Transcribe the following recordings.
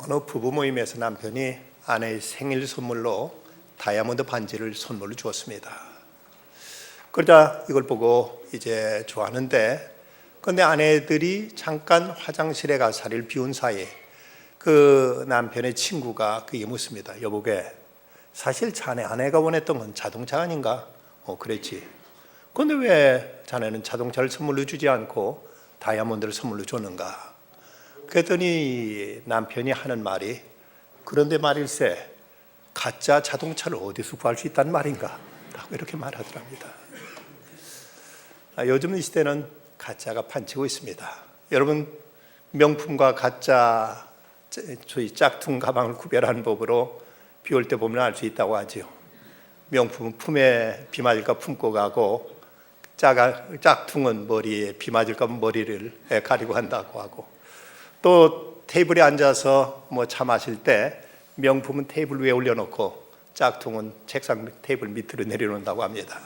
어느 부부 모임에서 남편이 아내의 생일 선물로 다이아몬드 반지를 선물로 주었습니다. 그러자 이걸 보고 이제 좋아하는데, 그런데 아내들이 잠깐 화장실에 가 자리를 비운 사이에 그 남편의 친구가 그에게 묻습니다. 여보게, 사실 아내가 원했던 건 자동차 아닌가? 그랬지. 그런데 왜 자네는 자동차를 선물로 주지 않고 다이아몬드를 선물로 줬는가? 그랬더니 남편이 하는 말이, 그런데 말일세, 가짜 자동차를 어디서 구할 수 있다는 말인가? 라고 이렇게 말하더랍니다. 요즘 이 시대는 가짜가 판치고 있습니다. 여러분, 명품과 가짜 저희 짝퉁 가방을 구별하는 법으로 비 올 때 보면 알 수 있다고 하죠. 명품은 품에 비 맞을까 품고 가고, 짝퉁은 머리에 비 맞을까 머리를 가리고 한다고 하고, 또 테이블에 앉아서 차 마실 때 명품은 테이블 위에 올려놓고 짝퉁은 책상 테이블 밑으로 내려놓는다고 합니다.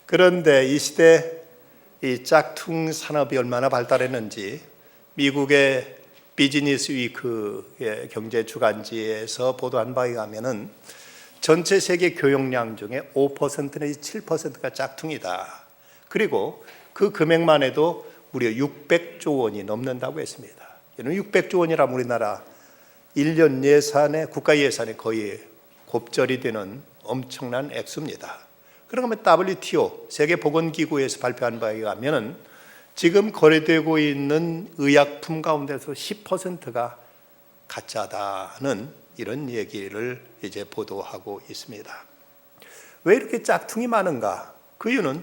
그런데 이 시대 이 짝퉁 산업이 얼마나 발달했는지 미국의 비즈니스 위크의 경제 주간지에서 보도한 바에 의하면은 전체 세계 교역량 중에 5% 내지 7%가 짝퉁이다. 그리고 그 금액만 해도 무려 600조 원이 넘는다고 했습니다. 600조 원이라면 우리나라 1년 예산의 국가 예산이 거의 곱절이 되는 엄청난 액수입니다. 그러면 WTO 세계보건기구에서 발표한 바에 의하면 지금 거래되고 있는 의약품 가운데서 10%가 가짜다는 이런 얘기를 이제 보도하고 있습니다. 왜 이렇게 짝퉁이 많은가? 그 이유는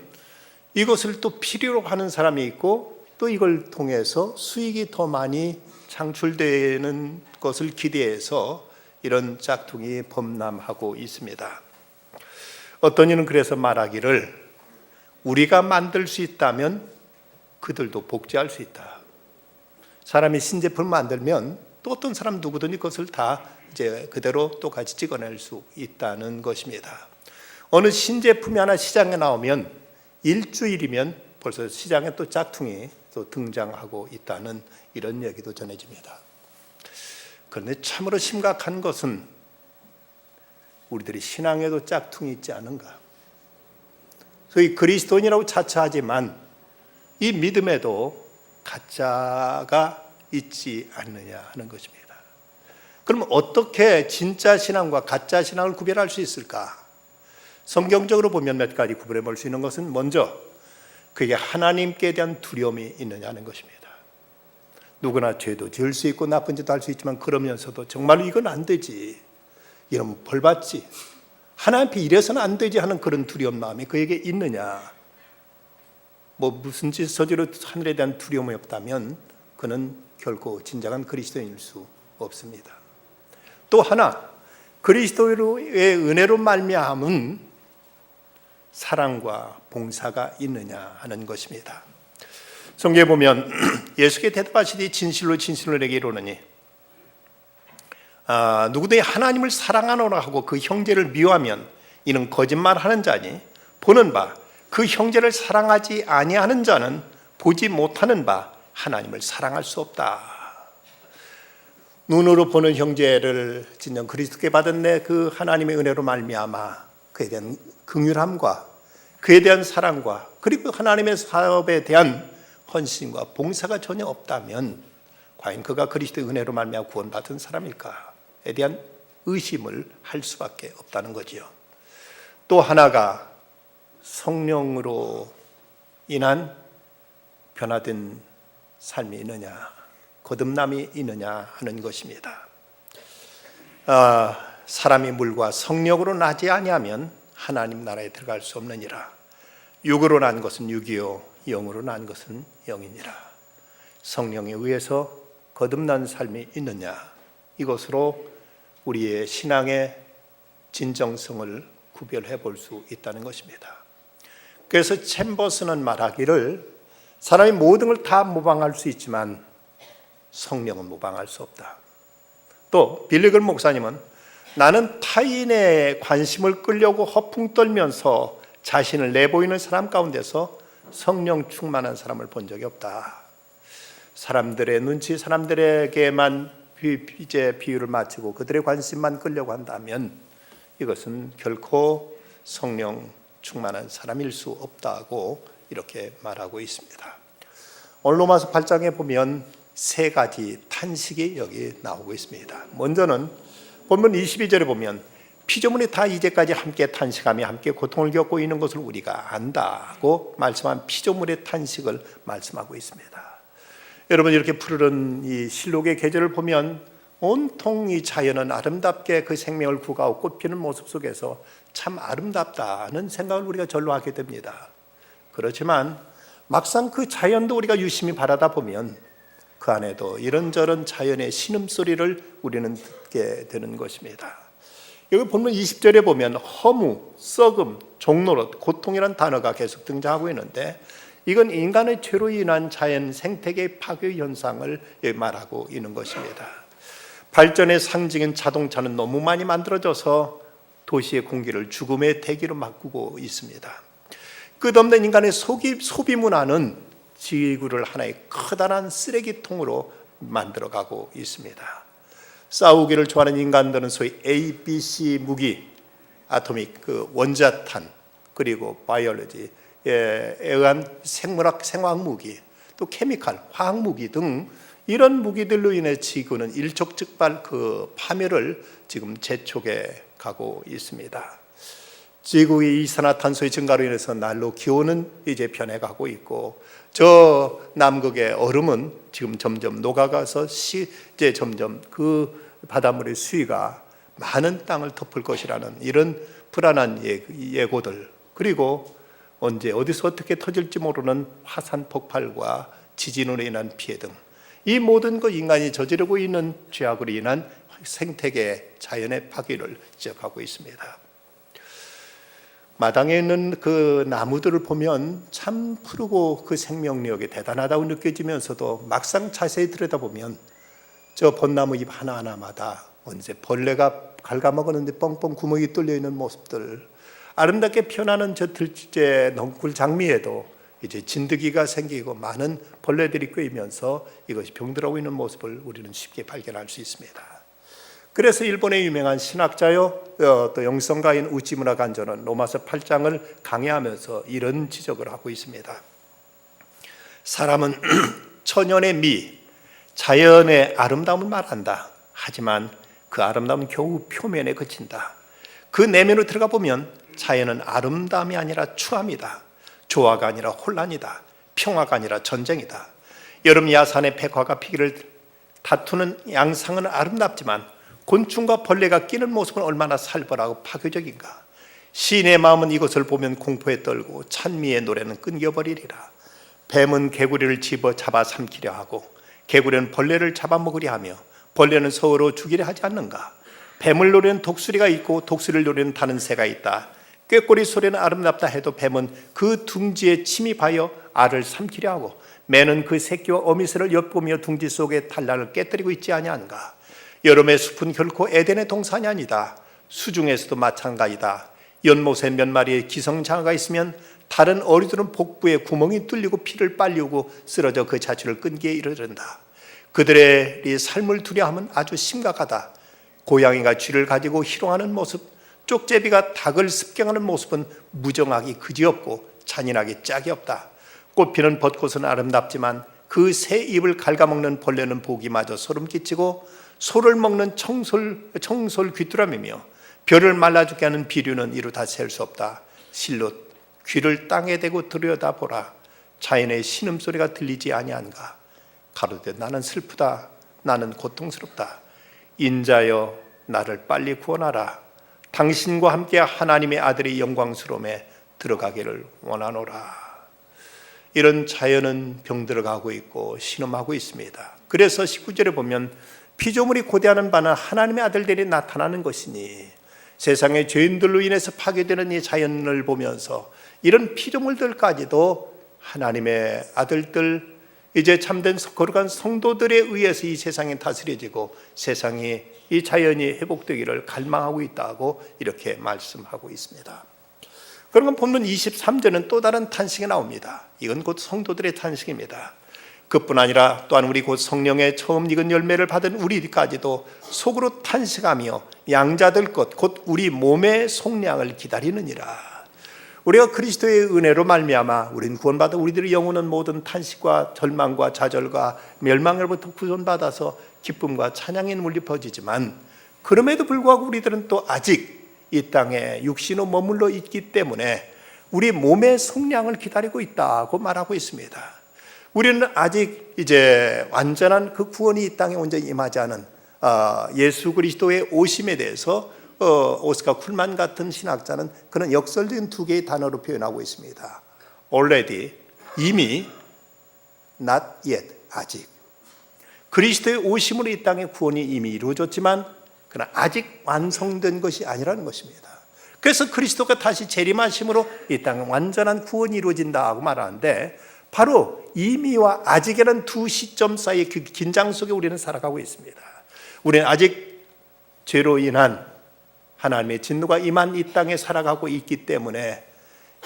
이것을 또 필요로 하는 사람이 있고, 또 이걸 통해서 수익이 더 많이 창출되는 것을 기대해서 이런 짝퉁이 범람하고 있습니다. 어떤 이는 그래서 말하기를, 우리가 만들 수 있다면 그들도 복제할 수 있다. 사람이 신제품을 만들면 또 어떤 사람 누구든지 그것을 다 이제 그대로 똑같이 찍어낼 수 있다는 것입니다. 어느 신제품이 하나 시장에 나오면 일주일이면 벌써 시장에 또 짝퉁이 또 등장하고 있다는 이런 얘기도 전해집니다. 그런데 참으로 심각한 것은 우리들이 신앙에도 짝퉁이 있지 않은가? 소위 그리스도인이라고 자처하지만 이 믿음에도 가짜가 있지 않느냐 하는 것입니다. 그럼 어떻게 진짜 신앙과 가짜 신앙을 구별할 수 있을까? 성경적으로 보면 몇 가지 구별해 볼 수 있는 것은, 먼저 그게 하나님께 대한 두려움이 있느냐는 것입니다. 누구나 죄도 지을 수 있고 나쁜 짓도 할 수 있지만, 그러면서도 정말 이건 안 되지, 이러면 벌 받지, 하나님 앞에 이래서는 안 되지 하는 그런 두려운 마음이 그에게 있느냐? 무슨 짓 저지로 하늘에 대한 두려움이 없다면 그는 결코 진정한 그리스도인일 수 없습니다. 또 하나, 그리스도의 은혜로 말미암은 사랑과 봉사가 있느냐 하는 것입니다. 성경에 보면 예수께 대답하시되 진실로 진실로 내게 이르노니, 누구든지 하나님을 사랑하노라 하고 그 형제를 미워하면 이는 거짓말하는 자니, 보는 바 그 형제를 사랑하지 아니하는 자는 보지 못하는 바 하나님을 사랑할 수 없다. 눈으로 보는 형제를 진정 그리스도께 받은 내 그 하나님의 은혜로 말미암아 그에 대한 긍휼함과 그에 대한 사랑과, 그리고 하나님의 사업에 대한 헌신과 봉사가 전혀 없다면 과연 그가 그리스도의 은혜로 말미암아 구원받은 사람일까에 대한 의심을 할 수밖에 없다는 거지요. 또 하나가 성령으로 인한 변화된 삶이 있느냐, 거듭남이 있느냐 하는 것입니다. 사람이 물과 성령으로 나지 아니하면 하나님 나라에 들어갈 수 없느니라. 육으로 난 것은 육이요 영으로 난 것은 영이니라. 성령에 의해서 거듭난 삶이 있느냐, 이것으로 우리의 신앙의 진정성을 구별해 볼 수 있다는 것입니다. 그래서 챔버스는 말하기를, 사람이 모든 걸 다 모방할 수 있지만 성령은 모방할 수 없다. 또 빌리글 목사님은, 나는 타인의 관심을 끌려고 허풍 떨면서 자신을 내보이는 사람 가운데서 성령 충만한 사람을 본 적이 없다. 사람들의 눈치, 사람들에게만 이제 비유를 마치고 그들의 관심만 끌려고 한다면 이것은 결코 성령 충만한 사람일 수 없다고 이렇게 말하고 있습니다. 오늘 로마서 8장에 보면 세 가지 탄식이 여기 나오고 있습니다. 먼저는 본문 22절에 보면 피조물이 다 이제까지 함께 탄식하며 함께 고통을 겪고 있는 것을 우리가 안다고 말씀한 피조물의 탄식을 말씀하고 있습니다. 여러분, 이렇게 푸르른 이 실록의 계절을 보면 온통 이 자연은 아름답게 그 생명을 구가하고 꽃피는 모습 속에서 참 아름답다는 생각을 우리가 절로 하게 됩니다. 그렇지만 막상 그 자연도 우리가 유심히 바라다 보면 그 안에도 이런저런 자연의 신음소리를 우리는 듣게 되는 것입니다. 여기 본문 20절에 보면 허무, 썩음, 종노릇, 고통이라는 단어가 계속 등장하고 있는데 이건 인간의 죄로 인한 자연 생태계의 파괴 현상을 말하고 있는 것입니다. 발전의 상징인 자동차는 너무 많이 만들어져서 도시의 공기를 죽음의 대기로 바꾸고 있습니다. 끝없는 인간의 소비 문화는 지구를 하나의 커다란 쓰레기통으로 만들어가고 있습니다. 싸우기를 좋아하는 인간들은 소위 A, B, C 무기, 아토믹, 원자탄, 그리고 바이올로지에 의한 생물학, 생화학 무기, 또 케미칼, 화학 무기 등 이런 무기들로 인해 지구는 일촉즉발 파멸을 지금 재촉해 가고 있습니다. 지구의 이산화탄소의 증가로 인해서 날로 기온은 이제 변해가고 있고 저 남극의 얼음은 지금 점점 녹아가서 이제 점점 그 바닷물의 수위가 많은 땅을 덮을 것이라는 이런 불안한 예고들, 그리고 언제 어디서 어떻게 터질지 모르는 화산 폭발과 지진으로 인한 피해 등 이 모든 것 인간이 저지르고 있는 죄악으로 인한 생태계 자연의 파괴를 지적하고 있습니다. 마당에 있는 그 나무들을 보면 참 푸르고 그 생명력이 대단하다고 느껴지면서도 막상 자세히 들여다보면 저 벚나무 잎 하나하나마다 언제 벌레가 갉아먹었는데 뻥뻥 구멍이 뚫려 있는 모습들, 아름답게 피어나는 저 들쥐 넝쿨 장미에도 이제 진드기가 생기고 많은 벌레들이 꿰이면서 이것이 병들어오고 있는 모습을 우리는 쉽게 발견할 수 있습니다. 그래서 일본의 유명한 신학자요 또 영성가인 우찌무라 간조는 로마서 8장을 강해하면서 이런 지적을 하고 있습니다. 사람은 천연의 미, 자연의 아름다움을 말한다. 하지만 그 아름다움은 겨우 표면에 그친다. 그 내면으로 들어가 보면 자연은 아름다움이 아니라 추함이다. 조화가 아니라 혼란이다. 평화가 아니라 전쟁이다. 여름 야산의 백화가 피기를 다투는 양상은 아름답지만 곤충과 벌레가 끼는 모습은 얼마나 살벌하고 파괴적인가. 시인의 마음은 이것을 보면 공포에 떨고 찬미의 노래는 끊겨버리리라. 뱀은 개구리를 잡아 삼키려 하고 개구리는 벌레를 잡아먹으려 하며 벌레는 서로 죽이려 하지 않는가. 뱀을 노리는 독수리가 있고 독수리를 노리는 다른 새가 있다. 꾀꼬리 소리는 아름답다 해도 뱀은 그 둥지에 침입하여 알을 삼키려 하고 매는 그 새끼와 어미새를 엿보며 둥지 속에 탈란을 깨뜨리고 있지 아니한가. 여름의 숲은 결코 에덴의 동산이 아니다. 수중에서도 마찬가지다. 연못에 몇 마리의 기성장어가 있으면 다른 어류들은 복부에 구멍이 뚫리고 피를 빨리우고 쓰러져 그 자취를 끊기에 이르른다. 그들의 삶을 두려워함은 아주 심각하다. 고양이가 쥐를 가지고 희롱하는 모습, 쪽제비가 닭을 습경하는 모습은 무정하기 그지없고 잔인하기 짝이 없다. 꽃피는 벚꽃은 아름답지만 그 새 잎을 갉아먹는 벌레는 보기마저 소름 끼치고 소를 먹는 청솔 귀뚜라미며 별을 말라 죽게 하는 비류는 이루 다 셀 수 없다. 실로 귀를 땅에 대고 들여다보라. 자연의 신음소리가 들리지 아니한가. 가로되 나는 슬프다. 나는 고통스럽다. 인자여 나를 빨리 구원하라. 당신과 함께 하나님의 아들의 영광스러움에 들어가기를 원하노라. 이런 자연은 병들어가고 있고 신음하고 있습니다. 그래서 19절에 보면 피조물이 고대하는 바는 하나님의 아들들이 나타나는 것이니 세상의 죄인들로 인해서 파괴되는 이 자연을 보면서 이런 피조물들까지도 하나님의 아들들, 이제 참된 거룩한 성도들에 의해서 이 세상이 다스려지고 세상이 이 자연이 회복되기를 갈망하고 있다고 이렇게 말씀하고 있습니다. 그러면 본문 23절은 또 다른 탄식이 나옵니다. 이건 곧 성도들의 탄식입니다. 그뿐 아니라 또한 우리 곧 성령의 처음 익은 열매를 받은 우리까지도 속으로 탄식하며 양자될 것 곧 우리 몸의 속량을 기다리느니라. 우리가 그리스도의 은혜로 말미암아 우리는 구원받아 우리들의 영혼은 모든 탄식과 절망과 좌절과 멸망으로부터 구원받아서 기쁨과 찬양이 울려 퍼지지만, 그럼에도 불구하고 우리들은 또 아직 이 땅에 육신으로 머물러 있기 때문에 우리 몸의 속량을 기다리고 있다고 말하고 있습니다. 우리는 아직 이제 완전한 그 구원이 이 땅에 온전히 임하지 않은 예수 그리스도의 오심에 대해서 오스카 쿨만 같은 신학자는 그는 역설적인 두 개의 단어로 표현하고 있습니다. Already, 이미, not yet, 아직. 그리스도의 오심으로 이 땅의 구원이 이미 이루어졌지만 그러나 아직 완성된 것이 아니라는 것입니다. 그래서 그리스도가 다시 재림하심으로 이 땅에 완전한 구원이 이루어진다고 말하는데, 바로 이미와 아직이라는 두 시점 사이의 그 긴장 속에 우리는 살아가고 있습니다. 우리는 아직 죄로 인한 하나님의 진노가 임한 이 땅에 살아가고 있기 때문에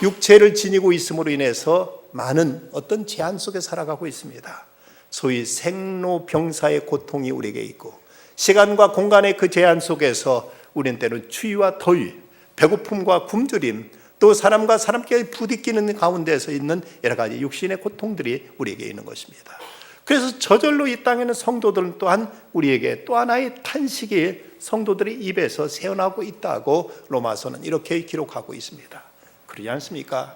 육체를 지니고 있음으로 인해서 많은 어떤 제한 속에 살아가고 있습니다. 소위 생로병사의 고통이 우리에게 있고, 시간과 공간의 그 제한 속에서 우리는 때로는 추위와 더위, 배고픔과 굶주림, 또 사람과 사람끼리 부딪히는 가운데서 있는 여러 가지 육신의 고통들이 우리에게 있는 것입니다. 그래서 저절로 이 땅에는 성도들은 또한 우리에게 또 하나의 탄식이 성도들의 입에서 새어나오고 있다고 로마서는 이렇게 기록하고 있습니다. 그러지 않습니까?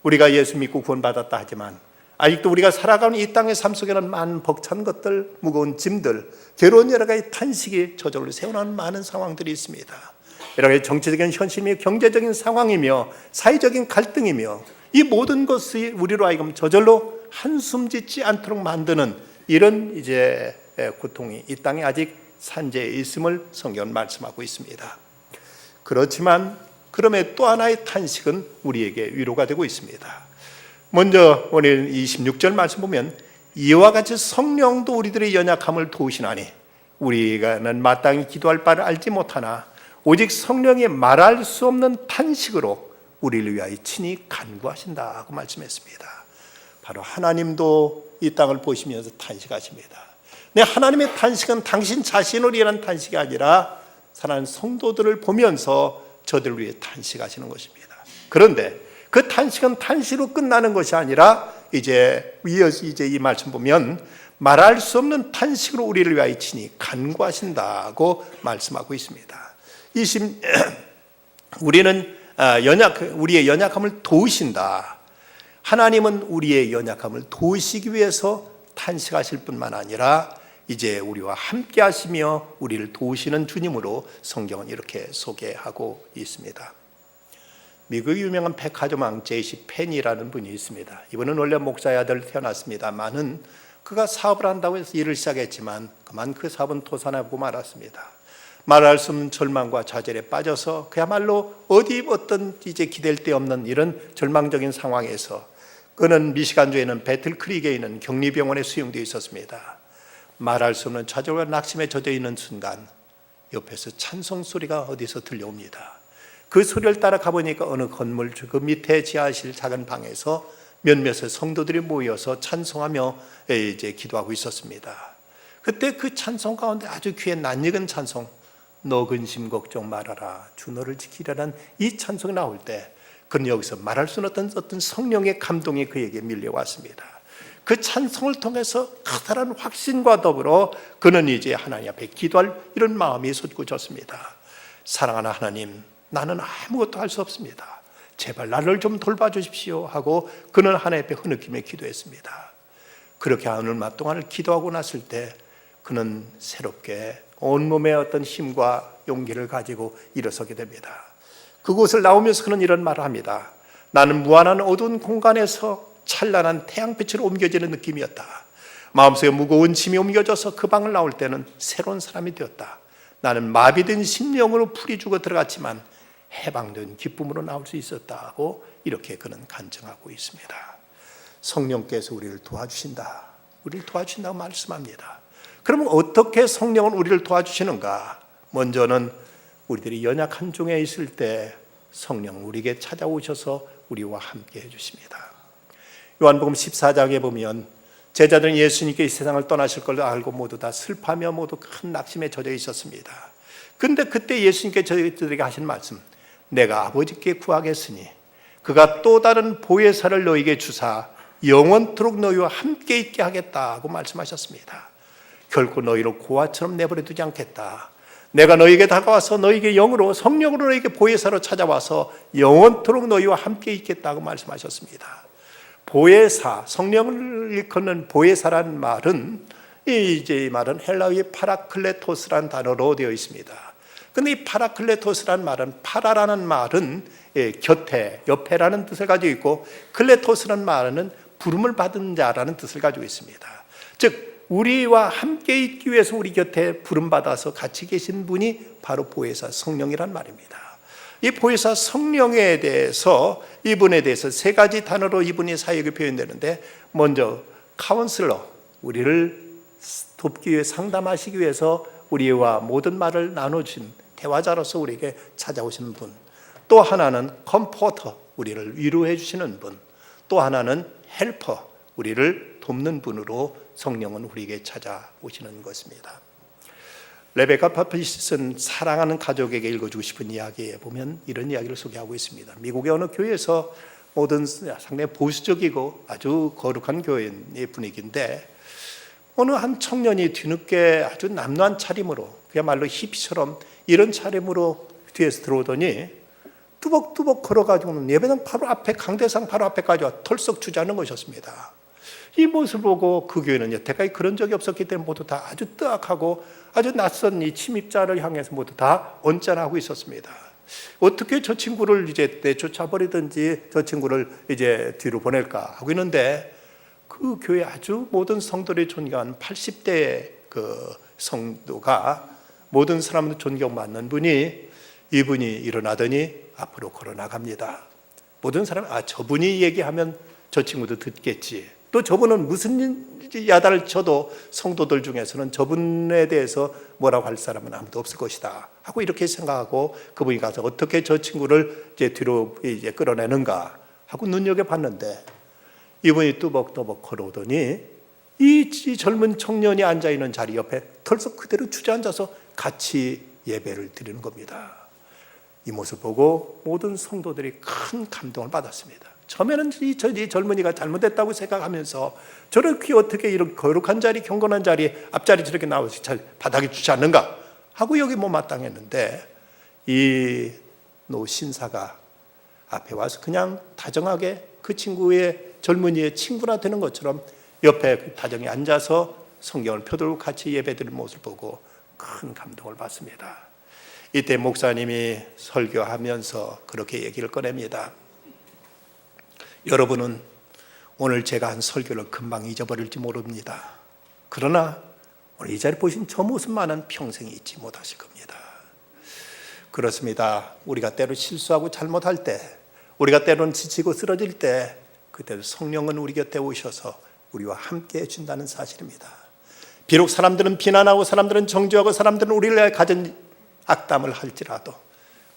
우리가 예수 믿고 구원받았다 하지만 아직도 우리가 살아가는 이 땅의 삶 속에는 많은 벅찬 것들, 무거운 짐들, 괴로운 여러 가지 탄식이 저절로 새어나오는 많은 상황들이 있습니다. 여러 가지 정치적인 현실이며 경제적인 상황이며 사회적인 갈등이며 이 모든 것이 우리로 하여금 저절로 한숨 짓지 않도록 만드는 이런 이제 고통이 이 땅에 아직 산재에 있음을 성경은 말씀하고 있습니다. 그렇지만 그럼에 또 하나의 탄식은 우리에게 위로가 되고 있습니다. 먼저 오늘 26절 말씀 보면 이와 같이 성령도 우리들의 연약함을 도우시나니 우리가는 마땅히 기도할 바를 알지 못하나 오직 성령의 말할 수 없는 탄식으로 우리를 위하여 친히 간구하신다고 말씀했습니다. 바로 하나님도 이 땅을 보시면서 탄식하십니다. 네, 하나님의 탄식은 당신 자신을 위한 탄식이 아니라 사랑하는 성도들을 보면서 저들을 위해 탄식하시는 것입니다. 그런데 그 탄식은 탄식으로 끝나는 것이 아니라 이제 이 말씀 보면 말할 수 없는 탄식으로 우리를 위하여 친히 간구하신다고 말씀하고 있습니다. 우리는 우리의 연약함을 도우신다. 하나님은 우리의 연약함을 도우시기 위해서 탄식하실 뿐만 아니라 이제 우리와 함께 하시며 우리를 도우시는 주님으로 성경은 이렇게 소개하고 있습니다. 미국의 유명한 백화점왕 제이시 펜이라는 분이 있습니다. 이분은 원래 목사의 아들 태어났습니다만은 그가 사업을 한다고 해서 일을 시작했지만 그만 그 사업은 도산하고 말았습니다. 말할 수 없는 절망과 좌절에 빠져서 그야말로 어떤 이제 기댈 데 없는 이런 절망적인 상황에서 그는 미시간주에 있는 배틀크릭에 있는 격리병원에 수용되어 있었습니다. 말할 수 없는 좌절과 낙심에 젖어 있는 순간 옆에서 찬송 소리가 어디서 들려옵니다. 그 소리를 따라 가보니까 어느 건물 그 밑에 지하실 작은 방에서 몇몇의 성도들이 모여서 찬송하며 이제 기도하고 있었습니다. 그때 그 찬송 가운데 아주 귀에 낯익은 찬송, 너 근심 걱정 말아라 주 너를 지키라는 이 찬송이 나올 때 그는 여기서 말할 수 없는 어떤 성령의 감동이 그에게 밀려왔습니다. 그 찬송을 통해서 커다란 확신과 더불어 그는 이제 하나님 앞에 기도할 이런 마음이 솟구쳤습니다. 사랑하는 하나님, 나는 아무것도 할 수 없습니다. 제발 나를 좀 돌봐주십시오 하고 그는 하나님 앞에 흐느끼며 기도했습니다. 그렇게 하늘맛 동안을 기도하고 났을 때 그는 새롭게 온몸의 어떤 힘과 용기를 가지고 일어서게 됩니다. 그곳을 나오면서 그는 이런 말을 합니다. 나는 무한한 어두운 공간에서 찬란한 태양빛으로 옮겨지는 느낌이었다. 마음속에 무거운 짐이 옮겨져서 그 방을 나올 때는 새로운 사람이 되었다. 나는 마비된 심령으로 풀이 죽어 들어갔지만 해방된 기쁨으로 나올 수 있었다고 이렇게 그는 간증하고 있습니다. 성령께서 우리를 도와주신다. 우리를 도와주신다고 말씀합니다. 그러면 어떻게 성령은 우리를 도와주시는가? 먼저는 우리들이 연약한 중에 있을 때 성령 우리에게 찾아오셔서 우리와 함께 해주십니다. 요한복음 14장에 보면 제자들은 예수님께 이 세상을 떠나실 걸 알고 모두 다 슬퍼하며 모두 큰 낙심에 젖어 있었습니다. 근데 그때 예수님께 저희들에게 하신 말씀, 내가 아버지께 구하겠으니 그가 또 다른 보혜사를 너희에게 주사 영원토록 너희와 함께 있게 하겠다고 말씀하셨습니다. 결코 너희를 고아처럼 내버려 두지 않겠다. 내가 너희에게 다가와서 너희에게 영으로 성령으로 너희에게 보혜사로 찾아와서 영원토록 너희와 함께 있겠다고 말씀하셨습니다. 보혜사, 성령을 일컫는 보혜사란 말은 이 말은 헬라어의 파라클레토스란 단어로 되어 있습니다. 근데 이 파라클레토스란 말은 파라라는 말은 곁에, 옆에라는 뜻을 가지고 있고 클레토스라는 말은 부름을 받은 자라는 뜻을 가지고 있습니다. 즉 우리와 함께 있기 위해서 우리 곁에 부름받아서 같이 계신 분이 바로 보혜사 성령이란 말입니다. 이 보혜사 성령에 대해서 이분에 대해서 세 가지 단어로 이분의 사역이 표현되는데 먼저 카운슬러, 우리를 돕기 위해 상담하시기 위해서 우리와 모든 말을 나눠주신 대화자로서 우리에게 찾아오시는 분, 또 하나는 컴포터, 우리를 위로해 주시는 분, 또 하나는 헬퍼, 우리를 돕는 분으로 성령은 우리에게 찾아오시는 것입니다. 레베카 파피시스는 사랑하는 가족에게 읽어주고 싶은 이야기에 보면 이런 이야기를 소개하고 있습니다. 미국의 어느 교회에서 모든 상당히 보수적이고 아주 거룩한 교회의 분위기인데 어느 한 청년이 뒤늦게 아주 남루한 차림으로 그야말로 히피처럼 이런 차림으로 뒤에서 들어오더니 뚜벅뚜벅 걸어가지고는 예배당 바로 앞에 강대상 바로 앞에까지 와 털썩 주저앉는 것이었습니다. 이 모습을 보고 그 교회는 여태까지 그런 적이 없었기 때문에 모두 다 아주 뜨악하고 아주 낯선 이 침입자를 향해서 모두 다 언짢아하고 있었습니다. 어떻게 저 친구를 이제 내쫓아버리든지 저 친구를 이제 뒤로 보낼까 하고 있는데 그 교회 아주 모든 성도들이 존경하는 80대의 그 성도가 모든 사람들 존경받는 분이 이분이 일어나더니 앞으로 걸어 나갑니다. 모든 사람 저분이 얘기하면 저 친구도 듣겠지. 또 저분은 무슨 야단을 쳐도 성도들 중에서는 저분에 대해서 뭐라고 할 사람은 아무도 없을 것이다 하고 이렇게 생각하고 그분이 가서 어떻게 저 친구를 이제 뒤로 이제 끌어내는가 하고 눈여겨봤는데 이분이 뚜벅뚜벅 걸어오더니 이 젊은 청년이 앉아있는 자리 옆에 털썩 그대로 주저앉아서 같이 예배를 드리는 겁니다. 이 모습 보고 모든 성도들이 큰 감동을 받았습니다. 처음에는 이 젊은이가 잘못했다고 생각하면서 저렇게 어떻게 이런 거룩한 자리, 경건한 자리, 앞자리 저렇게 나와서 바닥에 주지 않는가 하고 여기 못마땅했는데 이 노 신사가 앞에 와서 그냥 다정하게 그 친구의 젊은이의 친구나 되는 것처럼 옆에 다정히 앉아서 성경을 펴들고 같이 예배드리는 모습을 보고 큰 감동을 받습니다. 이때 목사님이 설교하면서 그렇게 얘기를 꺼냅니다. 여러분은 오늘 제가 한 설교를 금방 잊어버릴지 모릅니다. 그러나 오늘 이 자리에 보신 저 모습만은 평생 잊지 못하실 겁니다. 그렇습니다. 우리가 때로 실수하고 잘못할 때, 우리가 때로는 지치고 쓰러질 때 그때도 성령은 우리 곁에 오셔서 우리와 함께 해준다는 사실입니다. 비록 사람들은 비난하고 사람들은 정죄하고 사람들은 우리를 위해 가진 악담을 할지라도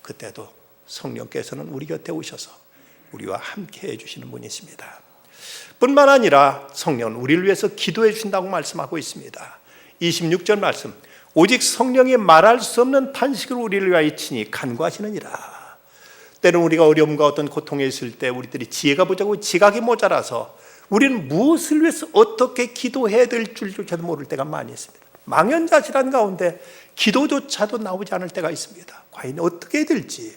그때도 성령께서는 우리 곁에 오셔서 우리와 함께 해주시는 분이십니다. 뿐만 아니라 성령은 우리를 위해서 기도해 주신다고 말씀하고 있습니다. 26절 말씀, 오직 성령이 말할 수 없는 탄식을 우리를 위하여 치니 간구하시느니라. 때로는 우리가 어려움과 어떤 고통에 있을 때 우리들이 지혜가 부족하고 지각이 모자라서 우리는 무엇을 위해서 어떻게 기도해야 될 줄조차도 모를 때가 많이 있습니다. 망연자실한 가운데 기도조차도 나오지 않을 때가 있습니다. 과연 어떻게 해야 될지,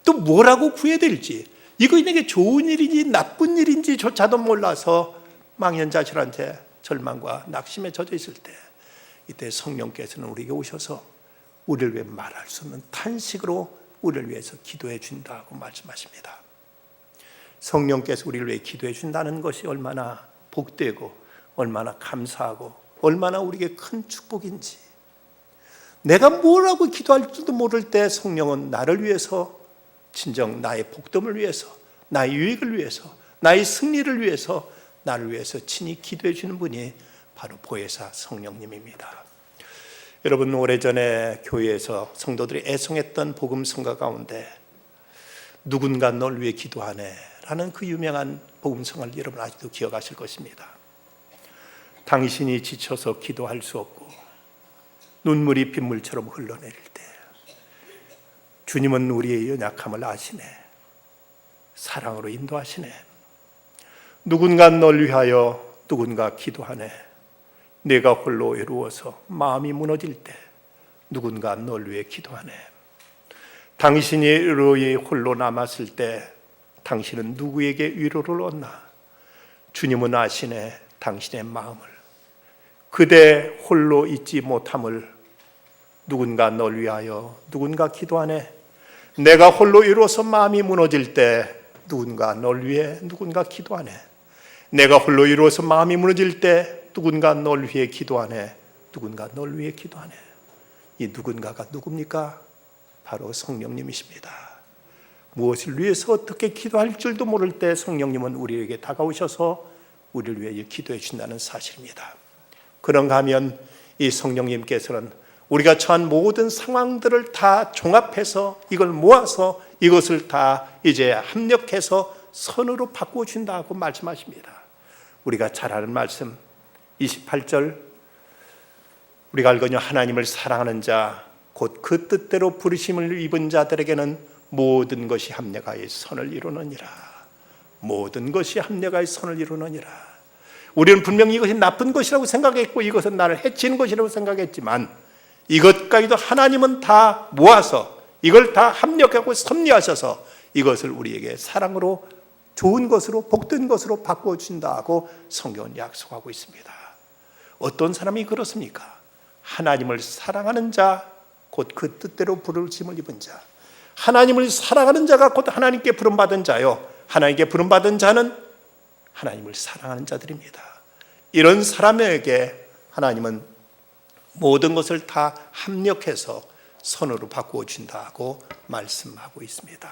또 뭐라고 구해야 될지, 이거 내게 좋은 일인지 나쁜 일인지조차도 몰라서 망연자실한 채 절망과 낙심에 젖어 있을 때 이때 성령께서는 우리에게 오셔서 우리를 위해 말할 수 없는 탄식으로 우리를 위해서 기도해 준다고 말씀하십니다. 성령께서 우리를 위해 기도해 준다는 것이 얼마나 복되고 얼마나 감사하고 얼마나 우리에게 큰 축복인지, 내가 뭐라고 기도할 줄도 모를 때 성령은 나를 위해서 진정 나의 복됨을 위해서, 나의 유익을 위해서, 나의 승리를 위해서, 나를 위해서 친히 기도해 주는 분이 바로 보혜사 성령님입니다. 여러분, 오래전에 교회에서 성도들이 애송했던 복음 성가 가운데 누군가 널 위해 기도하네 라는 그 유명한 복음 성가를 여러분 아직도 기억하실 것입니다. 당신이 지쳐서 기도할 수 없고 눈물이 빗물처럼 흘러내릴 때 주님은 우리의 연약함을 아시네. 사랑으로 인도하시네. 누군가 널 위하여 누군가 기도하네. 내가 홀로 외로워서 마음이 무너질 때 누군가 널 위해 기도하네. 당신이 홀로 남았을 때 당신은 누구에게 위로를 얻나? 주님은 아시네. 당신의 마음을. 그대 홀로 있지 못함을 누군가 널 위하여 누군가 기도하네. 내가 홀로 이루어서 마음이 무너질 때 누군가 널 위해 누군가 기도하네. 내가 홀로 이루어서 마음이 무너질 때 누군가 널 위해 기도하네. 누군가 널 위해 기도하네. 이 누군가가 누굽니까? 바로 성령님이십니다. 무엇을 위해서 어떻게 기도할 줄도 모를 때 성령님은 우리에게 다가오셔서 우리를 위해 기도해 주신다는 사실입니다. 그런가 하면 이 성령님께서는 우리가 처한 모든 상황들을 다 종합해서 이걸 모아서 이것을 다 이제 합력해서 선으로 바꾸어 준다고 말씀하십니다. 우리가 잘 아는 말씀 28절, 우리가 알거니와 하나님을 사랑하는 자 곧 그 뜻대로 부르심을 입은 자들에게는 모든 것이 합력하여 선을 이루느니라. 모든 것이 합력하여 선을 이루느니라. 우리는 분명히 이것이 나쁜 것이라고 생각했고 이것은 나를 해치는 것이라고 생각했지만 이것까지도 하나님은 다 모아서 이걸 다 합력하고 섭리하셔서 이것을 우리에게 사랑으로 좋은 것으로 복된 것으로 바꾸어 준다고 성경은 약속하고 있습니다. 어떤 사람이 그렇습니까? 하나님을 사랑하는 자 곧 그 뜻대로 부르심을 입은 자. 하나님을 사랑하는 자가 곧 하나님께 부름받은 자요. 하나님께 부름받은 자는 하나님을 사랑하는 자들입니다. 이런 사람에게 하나님은 모든 것을 다 합력해서 선으로 바꾸어 준다고 말씀하고 있습니다.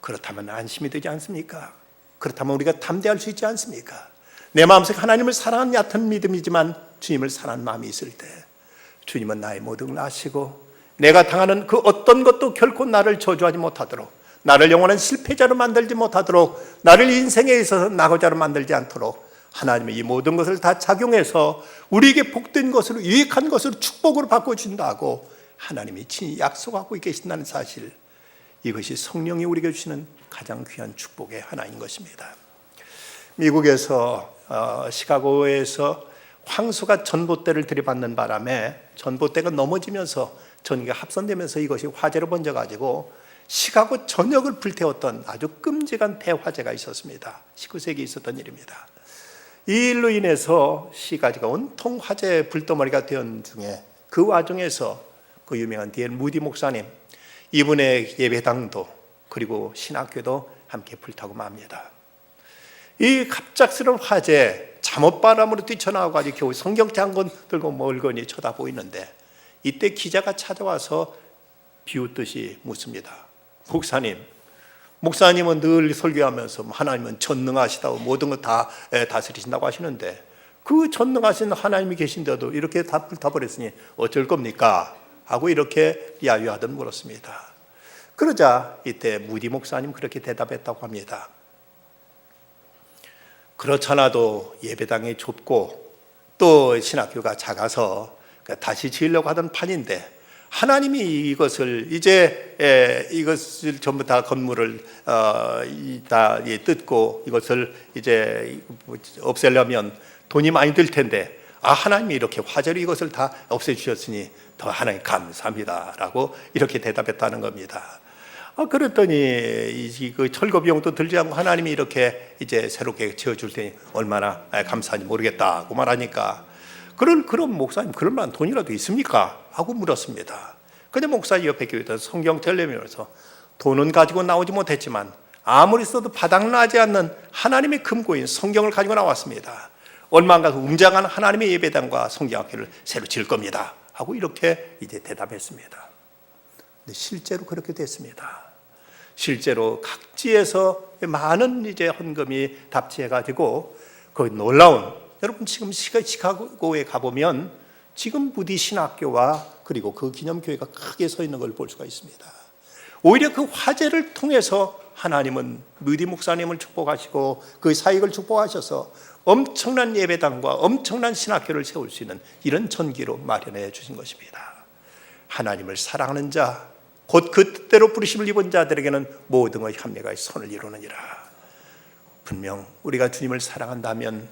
그렇다면 안심이 되지 않습니까? 그렇다면 우리가 담대할 수 있지 않습니까? 내 마음속에 하나님을 사랑하는 얕은 믿음이지만 주님을 사랑하는 마음이 있을 때 주님은 나의 모든 걸 아시고 내가 당하는 그 어떤 것도 결코 나를 저주하지 못하도록, 나를 영원한 실패자로 만들지 못하도록, 나를 인생에 있어서 낙오자로 만들지 않도록 하나님의 이 모든 것을 다 작용해서 우리에게 복된 것으로, 유익한 것으로 축복으로 바꿔준다고 하나님이 친히 약속하고 계신다는 사실, 이것이 성령이 우리에게 주시는 가장 귀한 축복의 하나인 것입니다. 미국에서 시카고에서 황소가 전봇대를 들이받는 바람에 전봇대가 넘어지면서 전기가 합선되면서 이것이 화재로 번져가지고 시카고 전역을 불태웠던 아주 끔찍한 대화재가 있었습니다. 19세기에 있었던 일입니다. 이 일로 인해서 시가지가 온통 화재 불덩어리가 된 중에 그 와중에서 그 유명한 D.L. 무디 목사님, 이분의 예배당도 그리고 신학교도 함께 불타고 맙니다. 이 갑작스러운 화재, 잠옷바람으로 뛰쳐나와가지고 겨우 성경책 한 권 들고 멀거니 쳐다보이는데 이때 기자가 찾아와서 비웃듯이 묻습니다. 목사님은 늘 설교하면서 하나님은 전능하시다고 모든 걸 다 다스리신다고 하시는데 그 전능하신 하나님이 계신데도 이렇게 다 불타버렸으니 어쩔 겁니까? 하고 이렇게 야유하듯 물었습니다. 그러자 이때 무디 목사님 그렇게 대답했다고 합니다. 그렇잖아도 예배당이 좁고 또 신학교가 작아서 다시 지으려고 하던 판인데 하나님이 이것을 이제 이것을 전부 다 건물을 다 뜯고 이것을 이제 없애려면 돈이 많이 들 텐데 하나님이 이렇게 화재로 이것을 다 없애주셨으니 더 하나님 감사합니다라고 이렇게 대답했다는 겁니다. 그랬더니 그 철거 비용도 들지 않고 하나님이 이렇게 이제 새롭게 지어줄 테니 얼마나 감사한지 모르겠다고 말하니까 그럼 목사님 그럴 만한 돈이라도 있습니까? 하고 물었습니다. 근데 목사 옆에 교회에서 성경 telle면서 돈은 가지고 나오지 못했지만 아무리 써도 바닥나지 않는 하나님의 금고인 성경을 가지고 나왔습니다. 얼마 안 가서 웅장한 하나님의 예배당과 성경학교를 새로 지을 겁니다. 하고 이렇게 이제 대답했습니다. 근데 실제로 그렇게 됐습니다. 실제로 각지에서 많은 이제 헌금이 답지해가지고 그 놀라운, 여러분 지금 시카고에 가보면 지금 무디 신학교와 그리고 그 기념교회가 크게 서 있는 걸 볼 수가 있습니다. 오히려 그 화재를 통해서 하나님은 무디 목사님을 축복하시고 그 사역을 축복하셔서 엄청난 예배당과 엄청난 신학교를 세울 수 있는 이런 전기로 마련해 주신 것입니다. 하나님을 사랑하는 자, 곧 그 뜻대로 부르심을 입은 자들에게는 모든 것이 합력하여 선을 이루느니라. 분명 우리가 주님을 사랑한다면,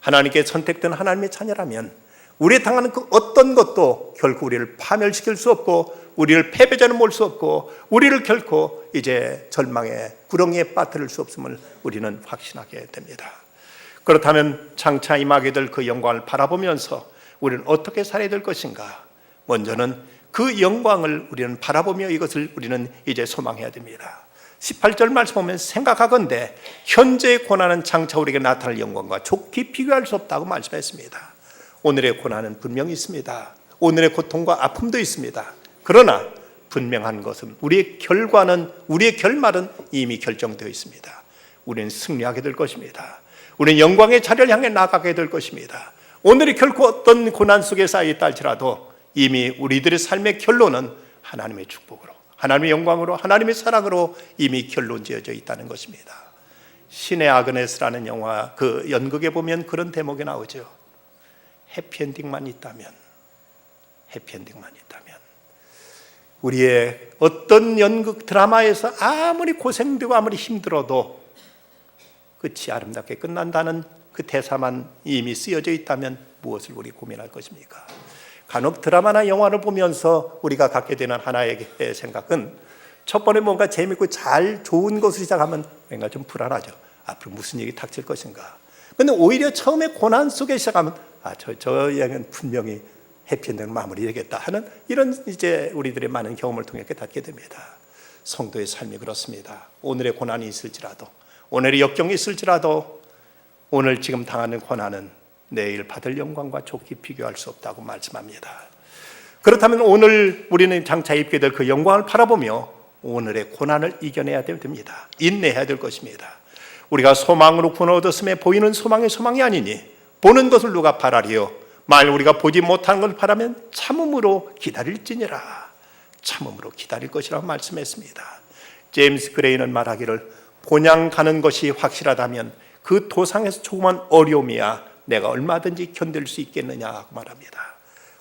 하나님께 선택된 하나님의 자녀라면 우리에 당하는 그 어떤 것도 결코 우리를 파멸시킬 수 없고, 우리를 패배자는 몰 수 없고, 우리를 결코 이제 절망의 구렁이에 빠뜨릴 수 없음을 우리는 확신하게 됩니다. 그렇다면 장차 임하게 될 그 영광을 바라보면서 우리는 어떻게 살아야 될 것인가? 먼저는 그 영광을 우리는 바라보며 이것을 우리는 이제 소망해야 됩니다. 18절 말씀 보면 생각하건대 현재의 고난은 장차 우리에게 나타날 영광과 좋게 비교할 수 없다고 말씀했습니다. 오늘의 고난은 분명히 있습니다. 오늘의 고통과 아픔도 있습니다. 그러나 분명한 것은 우리의 결과는, 우리의 결말은 이미 결정되어 있습니다. 우리는 승리하게 될 것입니다. 우리는 영광의 자리를 향해 나가게 될 것입니다. 오늘이 결코 어떤 고난 속에 쌓여 있다 할지라도 이미 우리들의 삶의 결론은 하나님의 축복으로, 하나님의 영광으로, 하나님의 사랑으로 이미 결론 지어져 있다는 것입니다. 신의 아그네스라는 영화, 그 연극에 보면 그런 대목이 나오죠. 해피엔딩만 있다면, 해피엔딩만 있다면, 우리의 어떤 연극 드라마에서 아무리 고생되고 아무리 힘들어도 끝이 아름답게 끝난다는 그 대사만 이미 쓰여져 있다면 무엇을 우리 고민할 것입니까? 간혹 드라마나 영화를 보면서 우리가 갖게 되는 하나의 생각은, 첫 번에 뭔가 재밌고 잘 좋은 것을 시작하면 뭔가 좀 불안하죠. 앞으로 무슨 일이 닥칠 것인가. 근데 오히려 처음에 고난 속에 시작하면 저 여행은 분명히 해피엔딩 마무리되겠다 하는 이런 이제 우리들의 많은 경험을 통해 깨닫게 됩니다. 성도의 삶이 그렇습니다. 오늘의 고난이 있을지라도, 오늘의 역경이 있을지라도, 오늘 지금 당하는 고난은 내일 받을 영광과 좋게 비교할 수 없다고 말씀합니다. 그렇다면 오늘 우리는 장차 입게 될 그 영광을 바라보며 오늘의 고난을 이겨내야 됩니다. 인내해야 될 것입니다. 우리가 소망으로 구원 얻었음에 보이는 소망이 소망이 아니니 보는 것을 누가 바라리요? 만일 우리가 보지 못하는 것을 바라면 참음으로 기다릴지니라. 참음으로 기다릴 것이라고 말씀했습니다. 제임스 그레이는 말하기를, 본향 가는 것이 확실하다면 그 도상에서 조그만 어려움이야 내가 얼마든지 견딜 수 있겠느냐고 말합니다.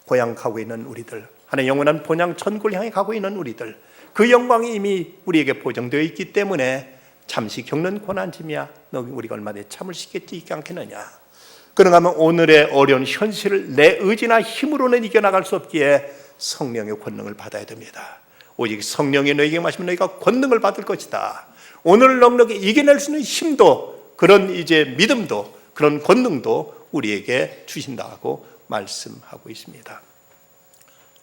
고향 가고 있는 우리들, 하나의 영원한 본향 천국을 향해 가고 있는 우리들, 그 영광이 이미 우리에게 보정되어 있기 때문에 잠시 겪는 고난짐이야 우리가 얼마든지 참을 수 있겠지 않겠느냐. 그런가 하면 오늘의 어려운 현실을 내 의지나 힘으로는 이겨나갈 수 없기에 성령의 권능을 받아야 됩니다. 오직 성령이 너에게 마시면 너희가 권능을 받을 것이다. 오늘 넉넉히 이겨낼 수 있는 힘도, 그런 이제 믿음도, 그런 권능도 우리에게 주신다고 말씀하고 있습니다.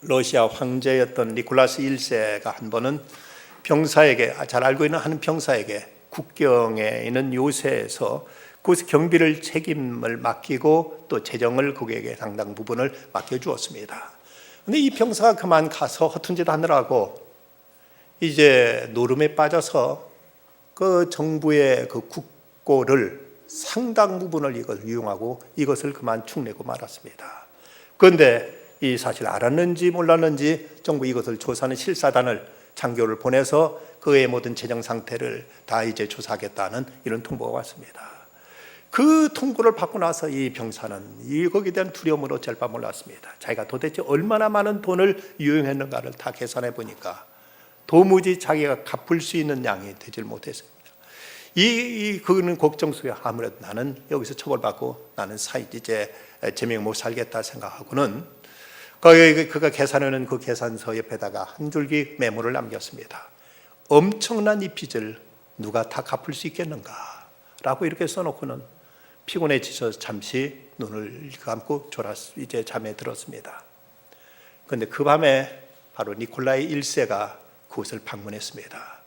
러시아 황제였던 니콜라스 1세가 한 번은 병사에게, 잘 알고 있는 한 병사에게 국경에 있는 요새에서 그 경비를 책임을 맡기고 또 재정을 그에게 상당 부분을 맡겨주었습니다. 그런데 이 병사가 그만 가서 허튼 짓 하느라고 이제 노름에 빠져서 그 정부의 그 국고를 상당 부분을 이걸 이용하고 이것을 그만 축내고 말았습니다. 그런데 이 사실 알았는지 몰랐는지 정부 이것을 조사하는 실사단을, 장교를 보내서 그의 모든 재정 상태를 다 이제 조사하겠다는 이런 통보가 왔습니다. 그 통보를 받고 나서 이 병사는 거기에 대한 두려움으로 젤바 몰랐습니다. 자기가 도대체 얼마나 많은 돈을 유용했는가를 다 계산해 보니까 도무지 자기가 갚을 수 있는 양이 되질 못했습니다. 그는 걱정 속에 아무래도 나는 여기서 처벌받고 나는 이제 제명 못 살겠다 생각하고는 그가 계산하는 그 계산서 옆에다가 한 줄기 메모를 남겼습니다. 엄청난 이 빚을 누가 다 갚을 수 있겠는가? 라고 이렇게 써놓고는 피곤해 지쳐서 잠시 눈을 감고 이제 잠에 들었습니다. 그런데 그 밤에 바로 니콜라이 1세가 그곳을 방문했습니다.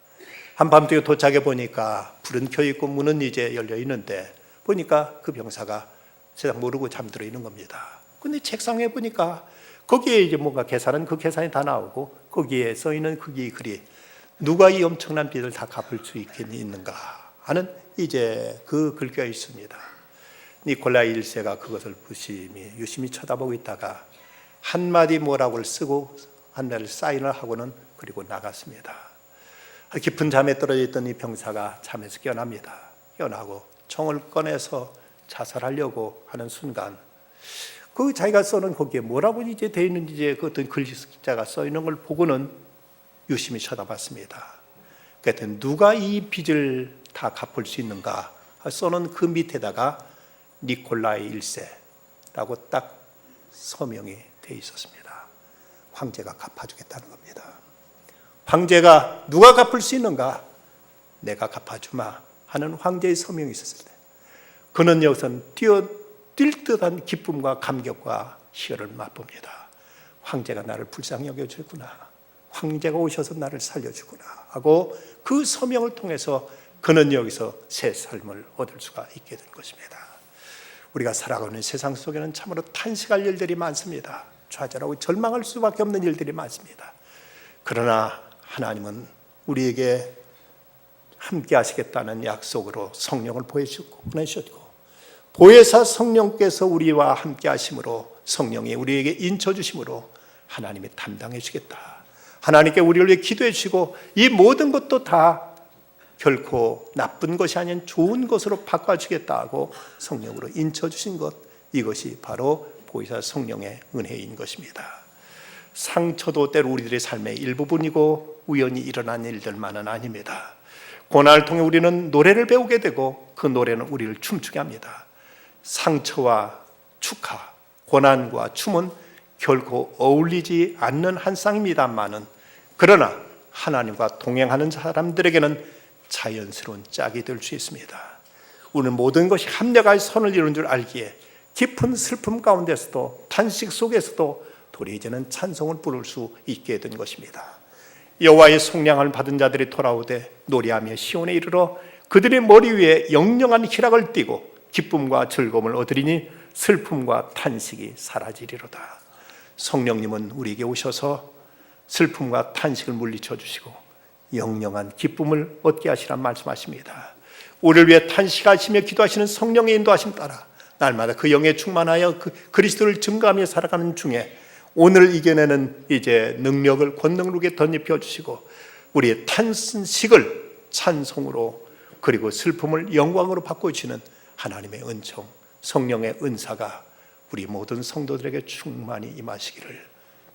한밤중에 도착해 보니까 불은 켜 있고 문은 이제 열려 있는데 보니까 그 병사가 세상 모르고 잠들어 있는 겁니다. 근데 책상에 보니까 거기에 이제 뭔가 그 계산이 다 나오고 거기에 써 있는 그 글이 누가 이 엄청난 빚을 다 갚을 수 있겠는가 하는 이제 그 글귀가 있습니다. 니콜라이 1세가 그것을 유심히 쳐다보고 있다가 한마디 뭐라고를 쓰고 한마디 사인을 하고는 그리고 나갔습니다. 깊은 잠에 떨어져 있던 이 병사가 잠에서 깨어납니다. 깨어나고 총을 꺼내서 자살하려고 하는 순간 그 자기가 써는 거기에 뭐라고 이제 돼 있는지 이제 그 어떤 글자가 써 있는 걸 보고는 유심히 쳐다봤습니다. 그랬더니 누가 이 빚을 다 갚을 수 있는가 써는 그 밑에다가 니콜라이 1세라고 딱 서명이 돼 있었습니다. 황제가 갚아주겠다는 겁니다. 황제가 누가 갚을 수 있는가? 내가 갚아주마 하는 황제의 서명이 있었을 때 그는 여기서는 뛰어뛸 듯한 기쁨과 감격과 희열을 맛봅니다. 황제가 나를 불쌍히 여겨주구나, 황제가 오셔서 나를 살려주구나 하고 그 서명을 통해서 그는 여기서 새 삶을 얻을 수가 있게 된 것입니다. 우리가 살아가는 세상 속에는 참으로 탄식할 일들이 많습니다. 좌절하고 절망할 수밖에 없는 일들이 많습니다. 그러나 하나님은 우리에게 함께 하시겠다는 약속으로 성령을 보내주셨고 보혜사 성령께서 우리와 함께 하심으로 성령이 우리에게 인쳐주심으로 하나님이 담당해 주겠다. 하나님께 우리를 위해 기도해 주시고 이 모든 것도 다 결코 나쁜 것이 아닌 좋은 것으로 바꿔주겠다 하고 성령으로 인쳐주신 것, 이것이 바로 보혜사 성령의 은혜인 것입니다. 상처도 때로 우리들의 삶의 일부분이고 우연히 일어난 일들만은 아닙니다. 고난을 통해 우리는 노래를 배우게 되고 그 노래는 우리를 춤추게 합니다. 상처와 축하, 고난과 춤은 결코 어울리지 않는 한 쌍입니다만은 그러나 하나님과 동행하는 사람들에게는 자연스러운 짝이 될 수 있습니다. 우리는 모든 것이 합력하여 선을 이루는 줄 알기에 깊은 슬픔 가운데서도 탄식 속에서도 도리이제는 찬송을 부를 수 있게 된 것입니다. 여호와의 속량을 받은 자들이 돌아오되 노래하며 시온에 이르러 그들의 머리 위에 영영한 희락을 띠고 기쁨과 즐거움을 얻으리니 슬픔과 탄식이 사라지리로다. 성령님은 우리에게 오셔서 슬픔과 탄식을 물리쳐 주시고 영영한 기쁨을 얻게 하시란 말씀하십니다. 우리를 위해 탄식하시며 기도하시는 성령의 인도하심 따라 날마다 그 영에 충만하여 그 그리스도를 증거하며 살아가는 중에 오늘 이겨내는 이제 능력을 권능으로 덧입혀 주시고 우리의 탄식을 찬송으로 그리고 슬픔을 영광으로 바꿔주시는 하나님의 은총, 성령의 은사가 우리 모든 성도들에게 충만히 임하시기를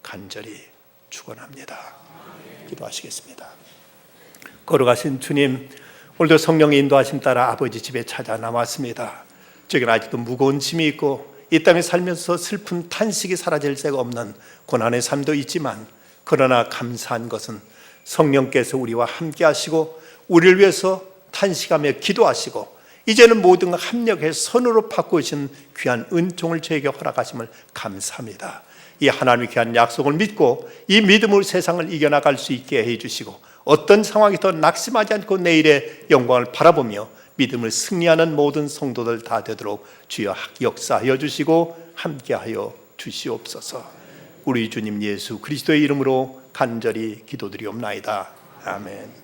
간절히 축원합니다. 기도하시겠습니다. 걸어가신 주님, 오늘도 성령의 인도하심 따라 아버지 집에 찾아 나왔습니다. 저기는 아직도 무거운 짐이 있고 이 땅에 살면서 슬픈 탄식이 사라질 새가 없는 고난의 삶도 있지만 그러나 감사한 것은 성령께서 우리와 함께 하시고 우리를 위해서 탄식하며 기도하시고 이제는 모든 걸 합력해 선으로 바꾸신 귀한 은총을 저에게 허락하심을 감사합니다. 이 하나님의 귀한 약속을 믿고 이 믿음으로 세상을 이겨나갈 수 있게 해주시고 어떤 상황이 더 낙심하지 않고 내일의 영광을 바라보며 믿음을 승리하는 모든 성도들 다 되도록 주여 역사하여 주시고 함께하여 주시옵소서. 우리 주님 예수 그리스도의 이름으로 간절히 기도드리옵나이다. 아멘.